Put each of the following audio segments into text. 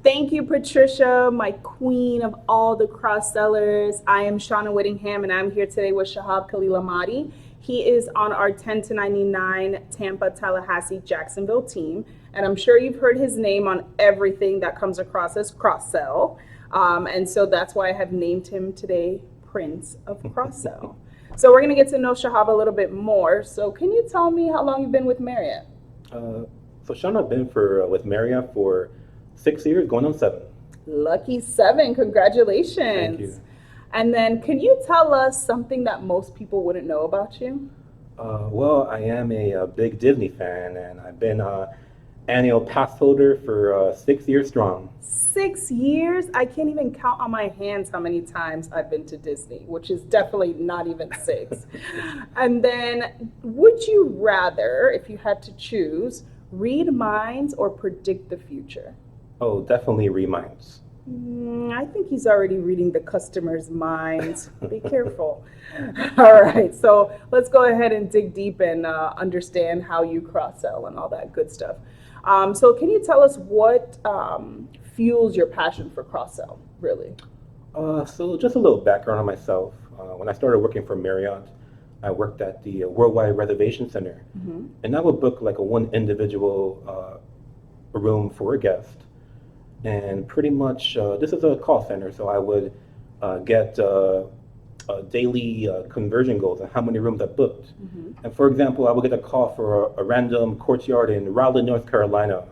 Thank you, Patricia, my queen of all the cross sellers. I am Shana Whittingham, and I'm here today with Shahab Khalilahmadi. He is on our 10 to 99 Tampa, Tallahassee, Jacksonville team, and I'm sure you've heard his name on everything that comes across as cross sell. And so that's why I have named him today Prince of Cross Sell. So we're going to get to know Shahab a little bit more. So can you tell me how long you've been with Marriott? Uh, so Sean, I've been for with Maria for 6 years, going on seven. Lucky seven, Thank congratulations. you. And then, can you tell us something that most people wouldn't know about you? Well, I am a big Disney fan, and I've been annual pass holder for 6 years strong. 6 years? I can't even count on my hands how many times I've been to Disney, which is definitely not even six. And then, would you rather, if you had to choose, read minds or predict the future? Oh, definitely reminds. I think he's already reading the customer's minds. Be careful. All right, so let's go ahead and dig deep and understand how you cross sell and all that good stuff. So, can you tell us what fuels your passion for cross sell, really? So just a little background on myself. When I started working for Marriott, I worked at the Worldwide Reservation Center, and I would book like a one individual room for a guest. And pretty much, this is a call center, so I would get daily conversion goals on how many rooms I booked. And for example, I would get a call for a random courtyard in Raleigh, North Carolina,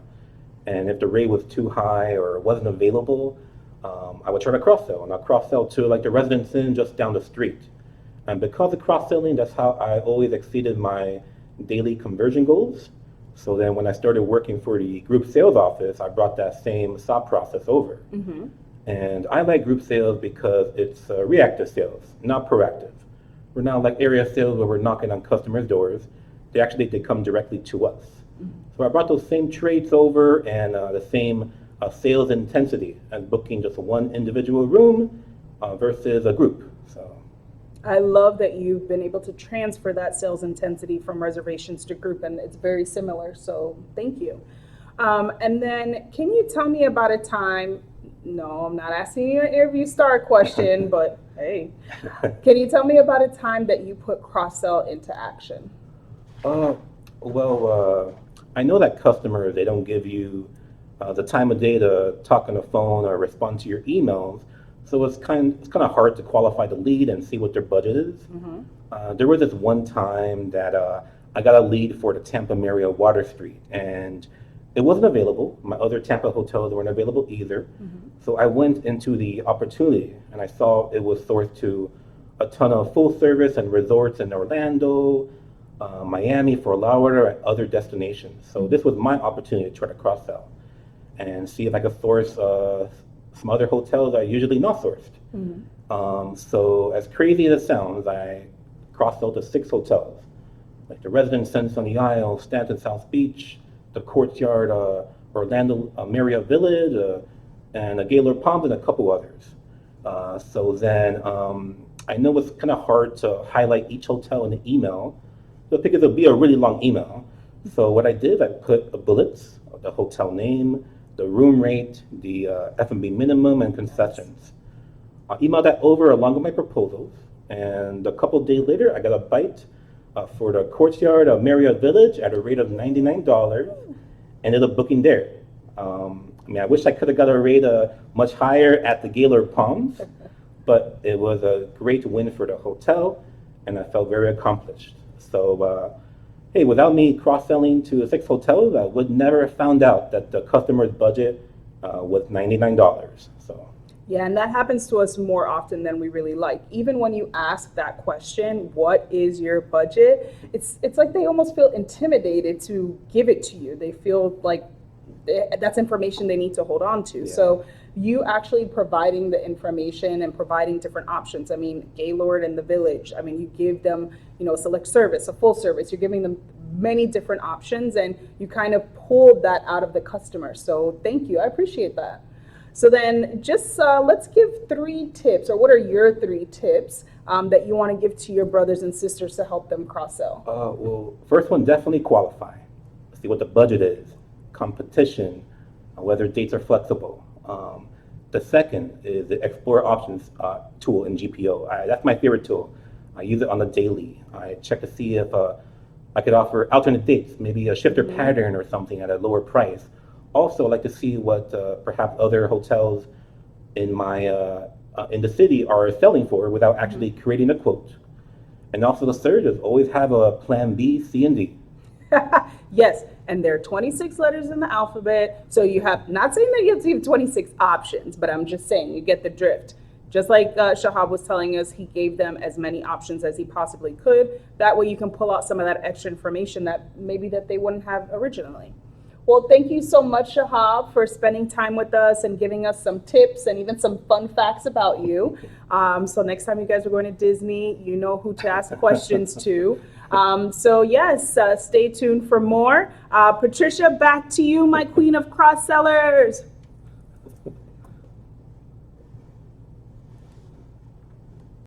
and if the rate was too high or wasn't available, I would try to cross sell, and I'll cross sell to like the Residence Inn just down the street. And because of cross selling, that's how I always exceeded my daily conversion goals. So then when I started working for the group sales office, I brought that same thought process over. And I like group sales because it's reactive sales, not proactive. We're not like area sales where we're knocking on customers' doors. They come directly to us. So I brought those same traits over and the same sales intensity as booking just one individual room versus a group. So I love that you've been able to transfer that sales intensity from reservations to group, and it's very similar. So thank you. And then, can you tell me about a time? No, I'm not asking you an interview star question, but hey, can you tell me about a time that you put cross sell into action? Uh, I know that customers, they don't give you the time of day to talk on the phone or respond to your emails. So it's kind of hard to qualify the lead and see what their budget is. There was this one time that I got a lead for the Tampa Marriott Water Street, and it wasn't available. My other Tampa hotels weren't available either. So I went into the opportunity, and I saw it was sourced to a ton of full service and resorts in Orlando, Miami, Fort Lauderdale, and other destinations. So this was my opportunity to try to cross sell and see if I could source some other hotels that are usually not sourced. So as crazy as it sounds, I cross sold to six hotels, like the Residence Inn Sunny Isle, Stanton South Beach, the Courtyard Orlando Marriott Village, and Gaylord Palms, and a couple others. So then I know it's kind of hard to highlight each hotel in the email, but because it'll be a really long email. So what I did, I put bullets, the hotel name, the room rate, the F&B minimum, and concessions. I emailed that over along with my proposals, and a couple of days later, I got a bite for the Courtyard of Marriott Village at a rate of $99. Ended up booking there. I wish I could have got a rate much higher at the Gaylord Palms, but it was a great win for the hotel, and I felt very accomplished. So, hey, without me cross-selling to six hotels, I would never have found out that the customer's budget was $99. So, Yeah, and that happens to us more often than we really like. Even when you ask that question, what is your budget? It's like they almost feel intimidated to give it to you. They feel like that's information they need to hold on to. yeah. So you actually providing the information and providing different options. I mean, Gaylord and the Village. I mean, you give them, a select service, a full service. You're giving them many different options, and you kind of pulled that out of the customer. So thank you. I appreciate that. So then just let's give 3 tips, or what are your 3 tips that you want to give to your brothers and sisters to help them cross sell? First one, definitely qualify. See what the budget is, competition, whether dates are flexible. The second is the Explore Options tool in GPO. That's my favorite tool. I use it on the daily. I check to see if I could offer alternate dates, maybe a shifter pattern or something at a lower price. Also, I like to see what perhaps other hotels in the city are selling for without actually creating a quote. And also the third is always have a plan B, C, and D. Yes, and there are 26 letters in the alphabet. So you have, not saying that you have to give 26 options, but I'm just saying you get the drift. Just like Shahab was telling us, he gave them as many options as he possibly could. That way you can pull out some of that extra information that maybe that they wouldn't have originally. Well, thank you so much, Shahab, for spending time with us and giving us some tips and even some fun facts about you. So next time you guys are going to Disney, you know who to ask questions to. So yes, stay tuned for more. Patricia, back to you, my queen of cross sellers.